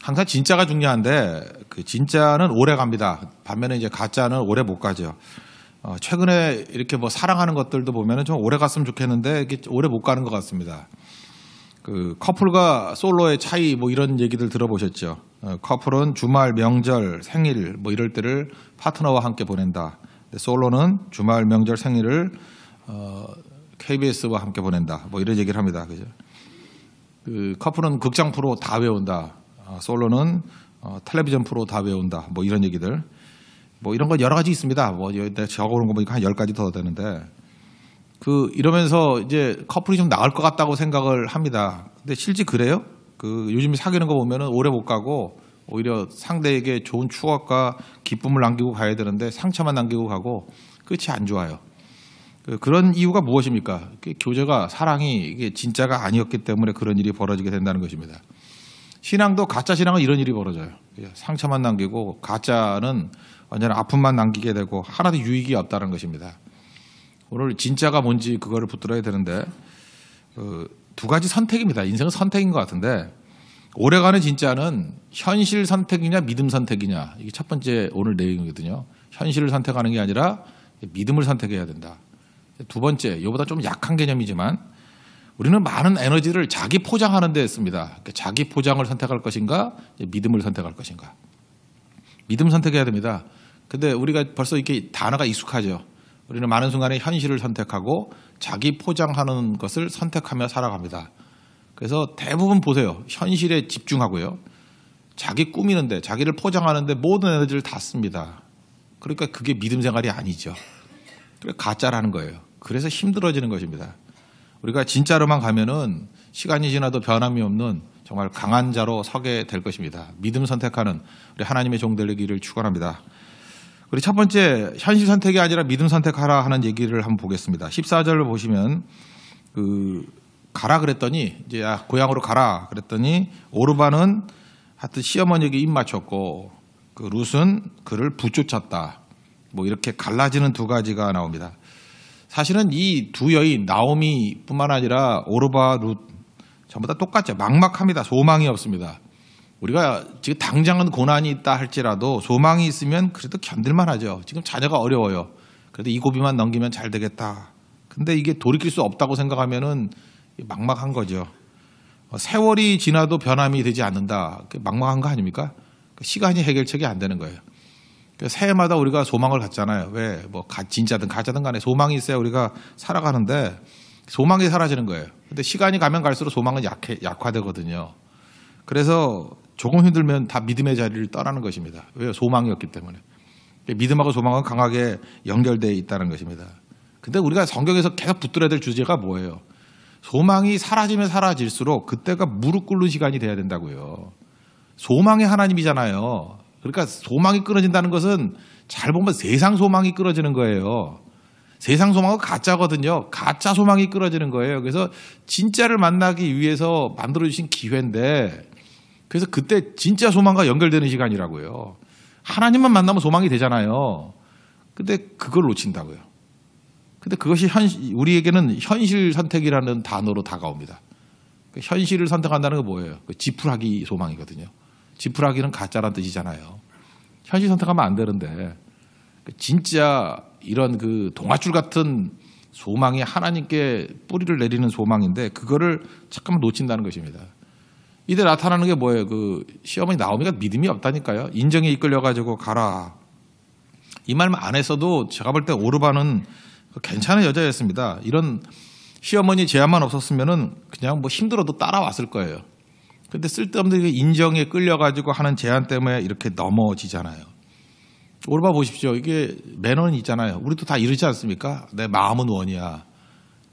항상 진짜가 중요한데 그 진짜는 오래 갑니다. 반면에 이제 가짜는 오래 못 가죠. 최근에 이렇게 뭐 사랑하는 것들도 보면은 좀 오래 갔으면 좋겠는데 이게 오래 못 가는 것 같습니다. 그 커플과 솔로의 차이 뭐 이런 얘기들 들어보셨죠. 커플은 주말, 명절, 생일 뭐 이럴 때를 파트너와 함께 보낸다. 솔로는 주말, 명절, 생일을 KBS와 함께 보낸다. 뭐 이런 얘기를 합니다. 그죠? 그 커플은 극장 프로 다 외운다. 솔로는 텔레비전 프로 다 외운다. 뭐 이런 얘기들. 뭐 이런 건 여러 가지 있습니다. 뭐 내가 적어놓은 거 보니까 한 10가지 더 되는데 이러면서 이제 커플이 좀 나을 것 같다고 생각을 합니다. 근데 실제 그래요? 요즘 사귀는 거 보면은 오래 못 가고 오히려 상대에게 좋은 추억과 기쁨을 남기고 가야 되는데 상처만 남기고 가고 끝이 안 좋아요. 그런 이유가 무엇입니까? 교제가 사랑이 이게 진짜가 아니었기 때문에 그런 일이 벌어지게 된다는 것입니다. 신앙도 가짜 신앙은 이런 일이 벌어져요. 상처만 남기고 가짜는 언제나 아픔만 남기게 되고 하나도 유익이 없다는 것입니다. 오늘 진짜가 뭔지 그거를 붙들어야 되는데 두 가지 선택입니다. 인생은 선택인 것 같은데 오래가는 진짜는 현실 선택이냐 믿음 선택이냐 이게 첫 번째 오늘 내용이거든요. 현실을 선택하는 게 아니라 믿음을 선택해야 된다. 두 번째 이보다 좀 약한 개념이지만 우리는 많은 에너지를 자기 포장하는 데 씁니다. 자기 포장을 선택할 것인가 믿음을 선택할 것인가. 믿음 선택해야 됩니다. 근데 우리가 벌써 이렇게 단어가 익숙하죠. 우리는 많은 순간에 현실을 선택하고 자기 포장하는 것을 선택하며 살아갑니다. 그래서 대부분 보세요. 현실에 집중하고요. 자기 꾸미는데 자기를 포장하는데 모든 에너지를 다 씁니다. 그러니까 그게 믿음 생활이 아니죠. 그러니까 가짜라는 거예요. 그래서 힘들어지는 것입니다. 우리가 진짜로만 가면은 시간이 지나도 변함이 없는 정말 강한 자로 서게 될 것입니다. 믿음 선택하는 우리 하나님의 종 되기를 축원합니다. 우리 첫 번째 현실 선택이 아니라 믿음 선택하라 하는 얘기를 한번 보겠습니다. 14절을 보시면 가라 그랬더니 이제 고향으로 가라 그랬더니 오르바는 하여튼 시어머니에게 입 맞췄고 룻은 그를 부쫓았다. 뭐 이렇게 갈라지는 두 가지가 나옵니다. 사실은 이 두 여인 나오미뿐만 아니라 오르바 룻 전부 다 똑같죠. 막막합니다. 소망이 없습니다. 우리가 지금 당장은 고난이 있다 할지라도 소망이 있으면 그래도 견딜만 하죠. 지금 자녀가 어려워요. 그래도 이 고비만 넘기면 잘 되겠다. 근데 이게 돌이킬 수 없다고 생각하면은 막막한 거죠. 세월이 지나도 변함이 되지 않는다. 막막한 거 아닙니까? 시간이 해결책이 안 되는 거예요. 새해마다 우리가 소망을 갖잖아요. 왜? 뭐 진짜든 가짜든 간에 소망이 있어야 우리가 살아가는데 소망이 사라지는 거예요. 근데 시간이 가면 갈수록 소망은 약화되거든요. 그래서 조금 힘들면 다 믿음의 자리를 떠나는 것입니다. 왜요? 소망이 없기 때문에. 믿음하고 소망은 강하게 연결되어 있다는 것입니다. 근데 우리가 성경에서 계속 붙들어야 될 주제가 뭐예요? 소망이 사라지면 사라질수록 그때가 무릎 꿇는 시간이 돼야 된다고요. 소망이 하나님이잖아요. 그러니까 소망이 끊어진다는 것은 잘 보면 세상 소망이 끊어지는 거예요. 세상 소망은 가짜거든요. 가짜 소망이 끊어지는 거예요. 그래서 진짜를 만나기 위해서 만들어주신 기회인데 그래서 그때 진짜 소망과 연결되는 시간이라고요. 하나님만 만나면 소망이 되잖아요. 근데 그걸 놓친다고요. 근데 그것이 우리에게는 현실 선택이라는 단어로 다가옵니다. 현실을 선택한다는 건 뭐예요? 지푸라기 소망이거든요. 지푸라기는 가짜란 뜻이잖아요. 현실 선택하면 안 되는데 진짜 이런 동아줄 같은 소망이 하나님께 뿌리를 내리는 소망인데 그거를 잠깐만 놓친다는 것입니다. 이때 나타나는 게 뭐예요? 시어머니 나오미가 믿음이 없다니까요. 인정에 이끌려가지고 가라. 이 말만 안 했어도 제가 볼 때 오르바는 괜찮은 여자였습니다. 이런 시어머니 제안만 없었으면은 그냥 뭐 힘들어도 따라왔을 거예요. 근데 쓸데없는 인정에 끌려가지고 하는 제안 때문에 이렇게 넘어지잖아요. 오르바 보십시오. 이게 매너는 있잖아요. 우리도 다 이러지 않습니까? 내 마음은 원이야.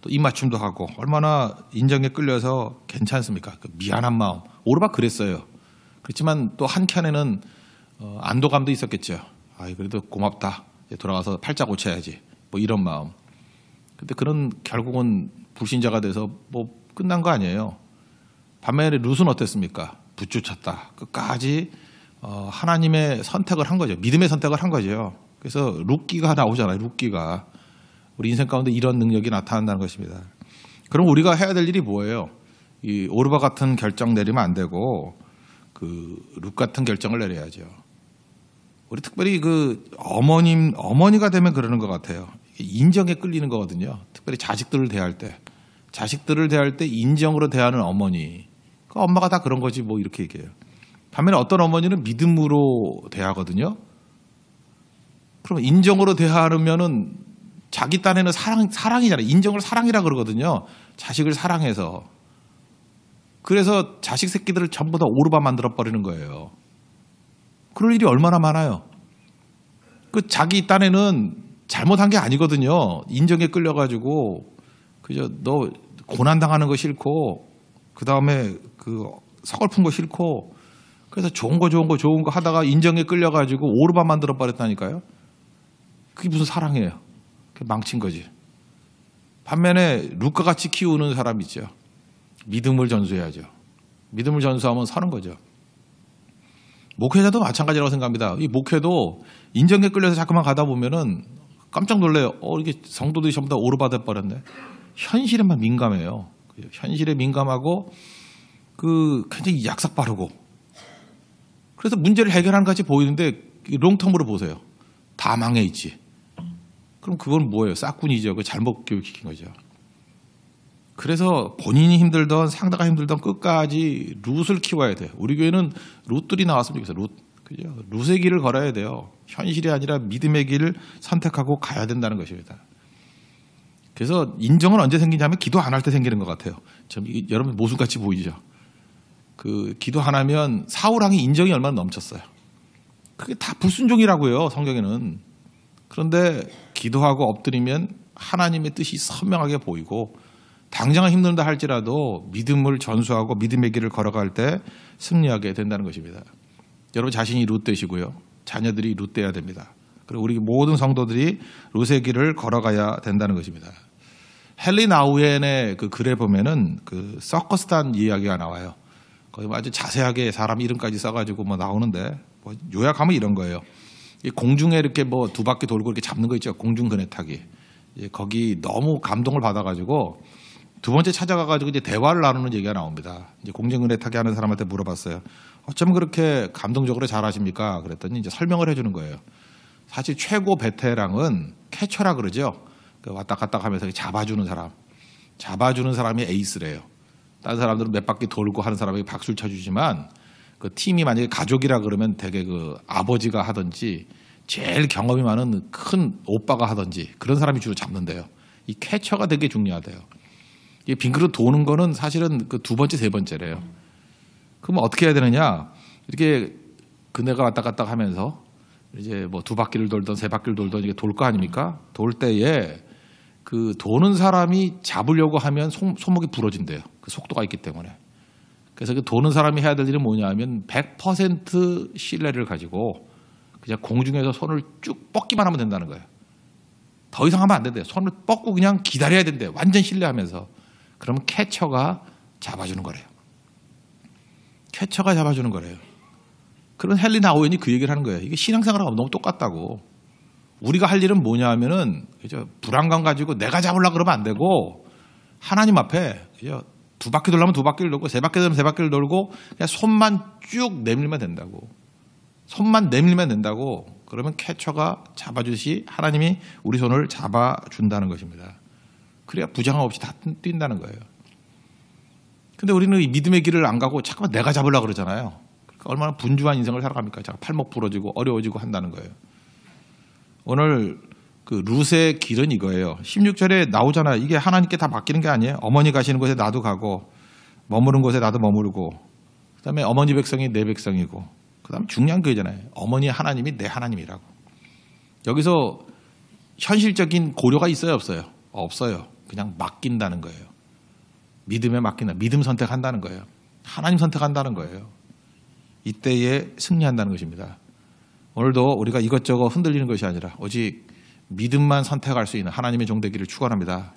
또 입맞춤도 하고 얼마나 인정에 끌려서 괜찮습니까? 미안한 마음. 오르바 그랬어요. 그렇지만 또 한켠에는 안도감도 있었겠죠. 그래도 고맙다. 돌아가서 팔자 고쳐야지. 뭐 이런 마음. 근데 그런 결국은 불신자가 돼서 뭐 끝난 거 아니에요. 반면에 룻은 어땠습니까? 부추쳤다. 끝까지 하나님의 선택을 한 거죠. 믿음의 선택을 한 거죠. 그래서 룻기가 나오잖아요. 룻기가. 우리 인생 가운데 이런 능력이 나타난다는 것입니다. 그럼 우리가 해야 될 일이 뭐예요? 이 오르바 같은 결정 내리면 안 되고 룻 같은 결정을 내려야죠. 우리 특별히 어머니가 되면 그러는 것 같아요. 인정에 끌리는 거거든요. 특별히 자식들을 대할 때 인정으로 대하는 어머니. 그 엄마가 다 그런 거지 뭐 이렇게 얘기해요. 반면에 어떤 어머니는 믿음으로 대하거든요. 그럼 인정으로 대하면은 자기 딴에는 사랑이잖아요. 인정을 사랑이라 그러거든요. 자식을 사랑해서. 그래서 자식 새끼들을 전부 다 오르바 만들어 버리는 거예요. 그럴 일이 얼마나 많아요. 그 자기 딴에는 잘못한 게 아니거든요. 인정에 끌려가지고 그저 너 고난 당하는 거 싫고 그 다음에 서글픈 거 싫고 그래서 좋은 거 하다가 인정에 끌려가지고 오르바 만들어 버렸다니까요. 그게 무슨 사랑이에요. 그게 망친 거지. 반면에 룻과 같이 키우는 사람 있죠. 믿음을 전수해야죠. 믿음을 전수하면 서는 거죠. 목회자도 마찬가지라고 생각합니다. 이 목회도 인정에 끌려서 자꾸만 가다 보면은 깜짝 놀래요. 이게 성도들이 전부 다 오르받아 버렸네. 현실에만 민감해요. 현실에 민감하고 굉장히 약삭 빠르고. 그래서 문제를 해결하는 것 같이 보이는데 롱텀으로 보세요. 다 망해 있지. 그럼 그건 뭐예요? 싹군이죠. 그 잘못 교육시킨 거죠. 그래서 본인이 힘들던 상대가 힘들던 끝까지 룻을 키워야 돼요. 우리 교회는 룻들이 나왔으면 좋겠어요. 그죠? 룻의 길을 걸어야 돼요. 현실이 아니라 믿음의 길을 선택하고 가야 된다는 것입니다. 그래서 인정은 언제 생기냐면 기도 안 할 때 생기는 것 같아요. 여러분 모순같이 보이죠. 기도 안 하면 사울왕이 인정이 얼마나 넘쳤어요. 그게 다 불순종이라고요. 성경에는. 그런데 기도하고 엎드리면 하나님의 뜻이 선명하게 보이고 당장은 힘든다 할지라도 믿음을 전수하고 믿음의 길을 걸어갈 때 승리하게 된다는 것입니다. 여러분 자신이 룻 되시고요. 자녀들이 룻 돼야 됩니다. 그리고 우리 모든 성도들이 룻의 길을 걸어가야 된다는 것입니다. 헨리 나우엔의 글에 보면은 서커스단 이야기가 나와요. 거기 아주 자세하게 사람 이름까지 써가지고 나오는데 요약하면 이런 거예요. 공중에 이렇게 두 바퀴 돌고 이렇게 잡는 거 있죠. 공중 그네 타기. 거기 너무 감동을 받아가지고 두 번째 찾아가가지고 이제 대화를 나누는 얘기가 나옵니다. 이제 공중 그네 타기 하는 사람한테 물어봤어요. 어쩜 그렇게 감동적으로 잘하십니까? 그랬더니 이제 설명을 해주는 거예요. 사실 최고 베테랑은 캐쳐라 그러죠. 왔다 갔다 하면서 잡아주는 사람이 에이스래요. 다른 사람들은 몇 바퀴 돌고 하는 사람에게 박수를 쳐주지만 그 팀이 만약에 가족이라 그러면 되게 아버지가 하든지 제일 경험이 많은 큰 오빠가 하든지 그런 사람이 주로 잡는데요. 이 캐쳐가 되게 중요하대요. 이 빙그릇 도는 거는 사실은 두 번째, 세 번째래요. 그럼 어떻게 해야 되느냐? 이렇게 그네가 왔다 갔다 하면서 이제 두 바퀴를 돌던 세 바퀴를 돌던 이게 돌 거 아닙니까? 돌 때에 도는 사람이 잡으려고 하면 손목이 부러진대요. 그 속도가 있기 때문에. 그래서 도는 사람이 해야 될 일은 뭐냐 하면 100% 신뢰를 가지고 그냥 공중에서 손을 쭉 뻗기만 하면 된다는 거예요. 더 이상 하면 안 된대요. 손을 뻗고 그냥 기다려야 된대요. 완전 신뢰하면서. 그러면 캐쳐가 잡아주는 거래요. 캐쳐가 잡아주는 거래요. 그런 헨리 나우엔이 그 얘기를 하는 거예요. 이게 신앙생활하고 너무 똑같다고. 우리가 할 일은 뭐냐 하면은 불안감 가지고 내가 잡으려고 그러면 안 되고 하나님 앞에 두 바퀴 돌려면 두 바퀴를 돌고 세 바퀴 돌면 세 바퀴를 돌고 그냥 손만 쭉 내밀면 된다고. 손만 내밀면 된다고. 그러면 캐쳐가 잡아주시 하나님이 우리 손을 잡아준다는 것입니다. 그래야 부장함 없이 다 뛴다는 거예요. 근데 우리는 이 믿음의 길을 안 가고 잠깐만 내가 잡으려고 그러잖아요. 그러니까 얼마나 분주한 인생을 살아갑니까? 잠깐 팔목 부러지고 어려워지고 한다는 거예요. 오늘 룻의 길은 이거예요. 16절에 나오잖아요. 이게 하나님께 다 맡기는 게 아니에요. 어머니 가시는 곳에 나도 가고 머무른 곳에 나도 머무르고 그다음에 어머니 백성이 내 백성이고 그다음에 중요한 거잖아요. 어머니 하나님이 내 하나님이라고. 여기서 현실적인 고려가 있어요, 없어요? 없어요. 그냥 맡긴다는 거예요. 믿음에 맡긴다. 믿음 선택한다는 거예요. 하나님 선택한다는 거예요. 이때에 승리한다는 것입니다. 오늘도 우리가 이것저것 흔들리는 것이 아니라 오직 믿음만 선택할 수 있는 하나님의 종되기를 축원합니다.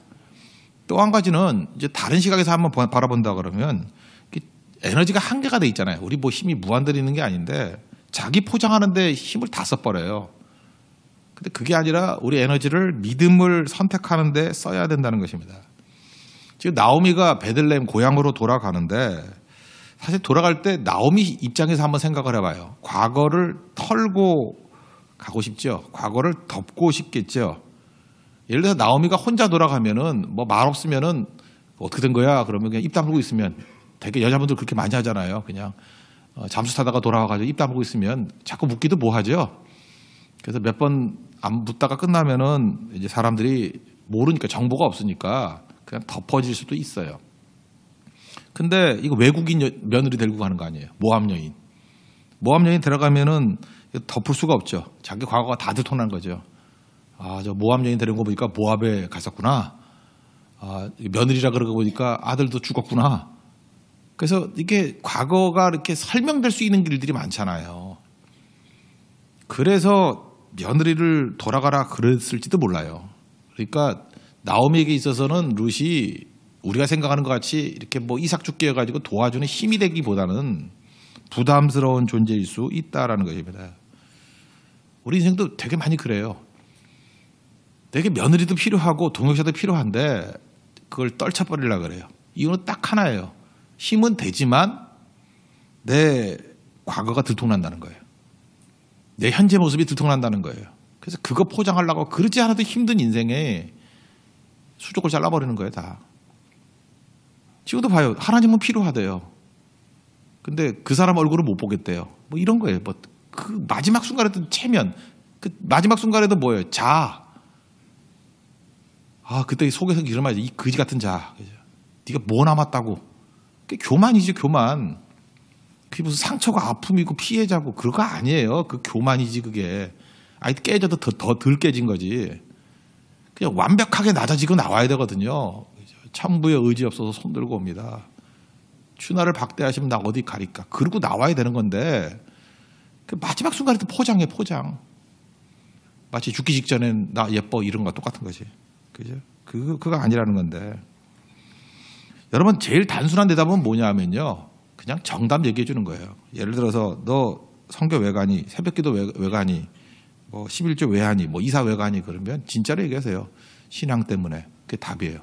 또 한 가지는 이제 다른 시각에서 한번 바라본다 그러면 에너지가 한계가 돼 있잖아요. 우리 힘이 무한대로 있는 게 아닌데 자기 포장하는데 힘을 다 써버려요. 근데 그게 아니라 우리 에너지를 믿음을 선택하는데 써야 된다는 것입니다. 지금 나오미가 베들레헴 고향으로 돌아가는데 사실 돌아갈 때 나오미 입장에서 한번 생각을 해봐요. 과거를 털고 가고 싶죠. 과거를 덮고 싶겠죠. 예를 들어서 나오미가 혼자 돌아가면은 뭐 말 없으면은 어떻게 된 거야? 그러면 그냥 입 다물고 있으면 되게 여자분들 그렇게 많이 하잖아요. 그냥 잠수 타다가 돌아와가지고 입 다물고 있으면 자꾸 묻기도 뭐하죠. 그래서 몇 번 안 묻다가 끝나면은 이제 사람들이 모르니까 정보가 없으니까 그냥 덮어질 수도 있어요. 근데 이거 외국인 며느리 데리고 가는 거 아니에요. 모함 여인. 모함 여인 들어가면은 덮을 수가 없죠. 자기 과거가 다 들통난 거죠. 아, 저 모함 여인 데리고 보니까 모압에 갔었구나. 아, 며느리라 그러고 보니까 아들도 죽었구나. 그래서 이게 과거가 이렇게 설명될 수 있는 길들이 많잖아요. 그래서 며느리를 돌아가라 그랬을지도 몰라요. 그러니까 나오미에게 있어서는 룻이 우리가 생각하는 것 같이 이렇게 뭐 이삭죽기여가지고 도와주는 힘이 되기보다는 부담스러운 존재일 수 있다라는 것입니다. 우리 인생도 되게 많이 그래요. 되게 며느리도 필요하고 동역자도 필요한데 그걸 떨쳐버리려고 그래요. 이유는 딱 하나예요. 힘은 되지만 내 과거가 들통난다는 거예요. 내 현재 모습이 들통난다는 거예요. 그래서 그거 포장하려고 그러지 않아도 힘든 인생에 수족을 잘라버리는 거예요, 다. 지금도 봐요. 하나님은 필요하대요. 근데 그 사람 얼굴을 못 보겠대요. 뭐 이런 거예요. 뭐 그 마지막 순간에도 체면, 그 마지막 순간에도 뭐예요? 자. 아, 그때 속에서 이런 말이죠. 이 거지 같은 자. 네가 뭐 남았다고. 그게 교만이지, 교만. 그게 무슨 상처가 아픔이고 피해자고 그런 거 아니에요. 그 교만이지 그게. 아이 깨져도 더 덜 깨진 거지. 그냥 완벽하게 낮아지고 나와야 되거든요. 천부의 의지 없어서 손들고 옵니다. 추나를 박대하시면 나 어디 가릴까. 그러고 나와야 되는 건데 그 마지막 순간에 또 포장해 포장. 마치 죽기 직전엔 나 예뻐 이런 거 똑같은 거지. 그죠? 그거 아니라는 건데. 여러분 제일 단순한 대답은 뭐냐 하면요. 그냥 정답 얘기해 주는 거예요. 예를 들어서 너 성교 왜 가니? 새벽기도 왜 가니? 뭐 11조 왜 하니? 뭐 이사 왜 가니? 그러면 진짜로 얘기하세요. 신앙 때문에. 그게 답이에요.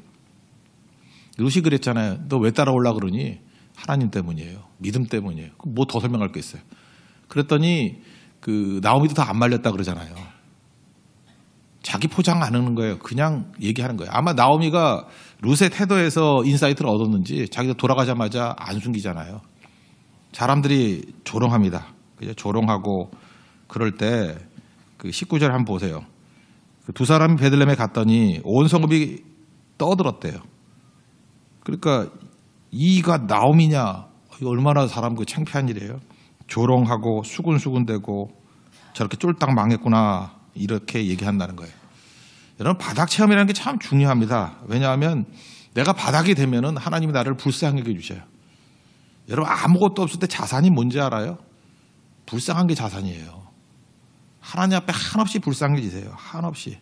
룻이 그랬잖아요. 너 왜 따라오려고 그러니? 하나님 때문이에요. 믿음 때문이에요. 뭐 더 설명할 게 있어요. 그랬더니 그 나오미도 다 안 말렸다 그러잖아요. 자기 포장 안 하는 거예요. 그냥 얘기하는 거예요. 아마 나오미가 룻의 태도에서 인사이트를 얻었는지 자기가 돌아가자마자 안 숨기잖아요. 사람들이 조롱합니다. 그죠? 조롱하고 그럴 때 그 19절 한번 보세요. 그 두 사람이 베들레헴에 갔더니 온 성읍이 떠들었대요. 그러니까 이가 나오미냐? 얼마나 사람 그 창피한 일이에요. 조롱하고 수군수군대고 저렇게 쫄딱 망했구나 이렇게 얘기한다는 거예요. 여러분 바닥 체험이라는 게 참 중요합니다. 왜냐하면 내가 바닥이 되면은 하나님이 나를 불쌍하게 해주셔요. 여러분 아무것도 없을 때 자산이 뭔지 알아요? 불쌍한 게 자산이에요. 하나님 앞에 한없이 불쌍해지세요. 한없이.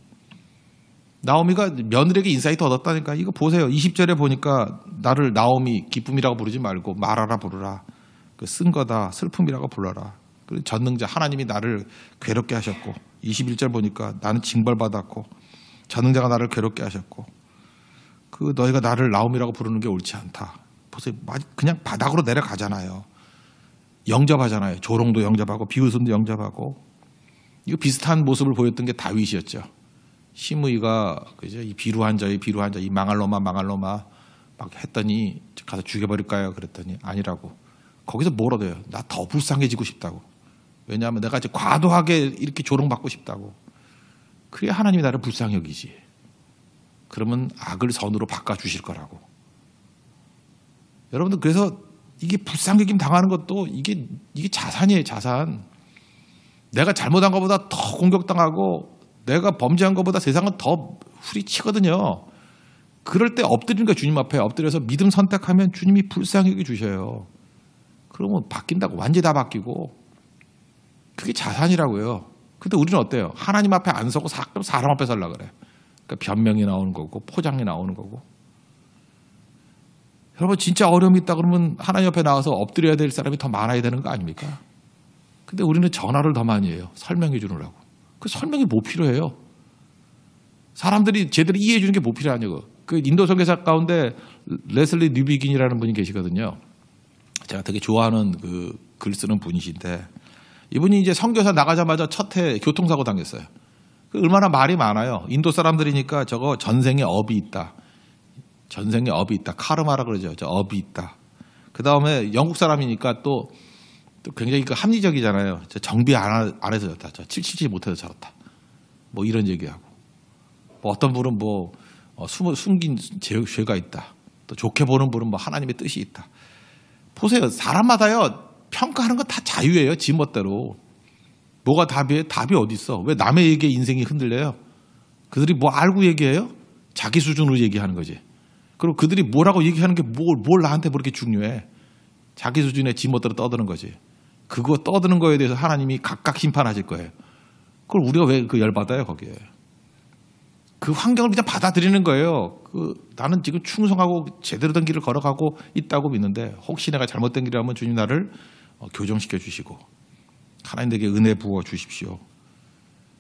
나오미가 며느리에게 인사이트 얻었다니까. 이거 보세요. 20절에 보니까 나를 나오미 기쁨이라고 부르지 말고 말하라 부르라. 그 쓴 거다 슬픔이라고 불러라. 그 전능자 하나님이 나를 괴롭게 하셨고 21절 보니까 나는 징벌받았고 전능자가 나를 괴롭게 하셨고 그 너희가 나를 나오미라고 부르는 게 옳지 않다. 보세요. 그냥 바닥으로 내려가잖아요. 영접하잖아요. 조롱도 영접하고 비웃음도 영접하고. 이거 비슷한 모습을 보였던 게 다윗이었죠. 시므이가 그죠? 이 비루한 자, 이 망할 놈아 막 했더니 가서 죽여버릴까요? 그랬더니 아니라고. 거기서 뭘 얻어요? 나 더 불쌍해지고 싶다고. 왜냐하면 내가 이제 과도하게 이렇게 조롱받고 싶다고. 그래야 하나님이 나를 불쌍히 여기지. 그러면 악을 선으로 바꿔주실 거라고. 여러분들 그래서 이게 불쌍여김 당하는 것도 이게 자산이에요. 자산. 내가 잘못한 것보다 더 공격당하고 내가 범죄한 것보다 세상은 더 후리치거든요. 그럴 때 엎드리는 거예요. 주님 앞에 엎드려서 믿음 선택하면 주님이 불쌍히 여겨주셔요. 그러면 바뀐다고. 완전히 다 바뀌고. 그게 자산이라고요. 근데 우리는 어때요? 하나님 앞에 안 서고 사람 앞에 서려고 그래. 그러니까 변명이 나오는 거고 포장이 나오는 거고. 여러분 진짜 어려움이 있다 그러면 하나님 앞에 나와서 엎드려야 될 사람이 더 많아야 되는 거 아닙니까? 근데 우리는 전화를 더 많이 해요. 설명해 주느라고. 그 설명이 뭐 필요해요? 사람들이 제대로 이해해 주는 게 뭐 필요하냐고. 그 인도 선교사 가운데 레슬리 뉴비긴이라는 분이 계시거든요. 제가 되게 좋아하는 그 글 쓰는 분이신데 이분이 이제 선교사 나가자마자 첫 해 교통사고 당했어요. 얼마나 말이 많아요. 인도 사람들이니까 저거 전생에 업이 있다. 전생에 업이 있다. 카르마라 그러죠. 저 업이 있다. 그 다음에 영국 사람이니까 또 굉장히 그 합리적이잖아요. 저 정비 안 해서 졌다. 저 칠치지 못해서 저렇다. 뭐 이런 얘기하고. 뭐 어떤 분은 뭐 숨긴 죄가 있다. 또 좋게 보는 분은 뭐 하나님의 뜻이 있다. 보세요. 사람마다요. 평가하는 건 다 자유예요. 지 멋대로. 뭐가 답이에요? 답이 어디 있어? 왜 남의 얘기에 인생이 흔들려요? 그들이 뭐 알고 얘기해요? 자기 수준으로 얘기하는 거지. 그리고 그들이 뭐라고 얘기하는 게 뭘 나한테 그렇게 중요해? 자기 수준에 지 멋대로 떠드는 거지. 그거 떠드는 거에 대해서 하나님이 각각 심판하실 거예요. 그걸 우리가 왜 그 열받아요, 거기에. 그 환경을 그냥 받아들이는 거예요. 나는 지금 충성하고 제대로 된 길을 걸어가고 있다고 믿는데 혹시 내가 잘못된 길이라면 주님 나를 교정시켜 주시고 하나님 내게 은혜 부어 주십시오.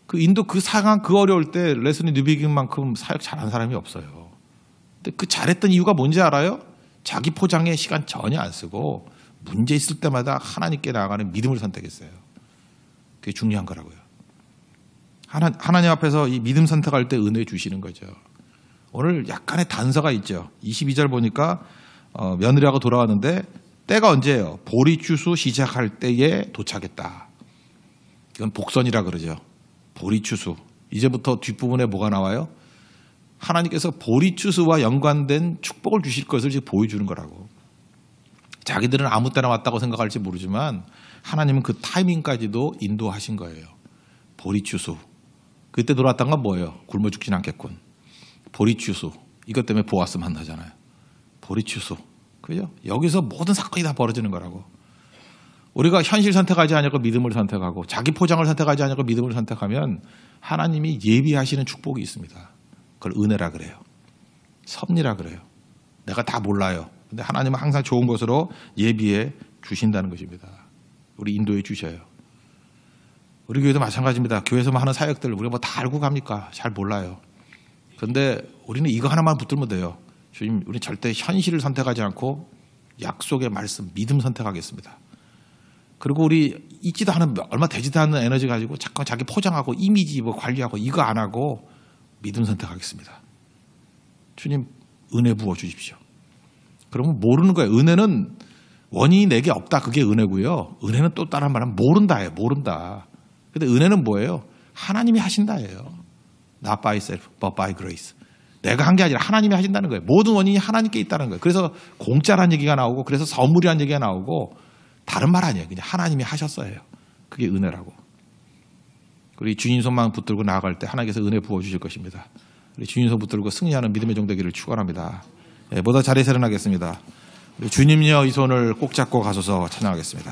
그 인도 그 상황 그 어려울 때 레슬리 뉴비긴만큼 사역 잘한 사람이 없어요. 근데 그 잘했던 이유가 뭔지 알아요? 자기 포장에 시간 전혀 안 쓰고 문제 있을 때마다 하나님께 나아가는 믿음을 선택했어요. 그게 중요한 거라고요. 하나님 앞에서 이 믿음 선택할 때 은혜 주시는 거죠. 오늘 약간의 단서가 있죠. 22절 보니까 며느리하고 돌아왔는데 때가 언제예요? 보리추수 시작할 때에 도착했다. 이건 복선이라 그러죠. 보리추수. 이제부터 뒷부분에 뭐가 나와요? 하나님께서 보리추수와 연관된 축복을 주실 것을 지금 보여주는 거라고. 자기들은 아무 때나 왔다고 생각할지 모르지만 하나님은 그 타이밍까지도 인도하신 거예요. 보리추수. 그때 돌아왔던 건 뭐예요? 굶어 죽진 않겠군. 보리추수. 이것 때문에 보아스 만나잖아요. 보리추수. 그죠? 여기서 모든 사건이 다 벌어지는 거라고. 우리가 현실 선택하지 않고 믿음을 선택하고 자기 포장을 선택하지 않고 믿음을 선택하면 하나님이 예비하시는 축복이 있습니다. 그걸 은혜라 그래요. 섭리라 그래요. 내가 다 몰라요. 근데 하나님은 항상 좋은 것으로 예비해 주신다는 것입니다. 우리 인도해 주셔요. 우리 교회도 마찬가지입니다. 교회에서만 하는 사역들 우리가 뭐 다 알고 갑니까? 잘 몰라요. 그런데 우리는 이거 하나만 붙들면 돼요. 주님, 우리 절대 현실을 선택하지 않고 약속의 말씀, 믿음 선택하겠습니다. 그리고 우리 있지도 않은 얼마 되지도 않는 에너지 가지고 자꾸 자기 포장하고 이미지 뭐 관리하고 이거 안 하고 믿음 선택하겠습니다. 주님 은혜 부어 주십시오. 그러면 모르는 거예요. 은혜는 원인이 내게 없다. 그게 은혜고요. 은혜는 또 다른 말하면 모른다예요. 모른다. 근데 은혜는 뭐예요? 하나님이 하신다예요. Not by self, but by grace. 내가 한 게 아니라 하나님이 하신다는 거예요. 모든 원인이 하나님께 있다는 거예요. 그래서 공짜라는 얘기가 나오고 그래서 선물이라는 얘기가 나오고 다른 말 아니에요. 그냥 하나님이 하셨어요. 그게 은혜라고. 우리 주님 손만 붙들고 나아갈 때 하나님께서 은혜 부어주실 것입니다. 우리 주님 손 붙들고 승리하는 믿음의 종 되기를 축원합니다. 보다 자리에 일어나겠습니다. 주님여 이 손을 꼭 잡고 가소서 찬양하겠습니다.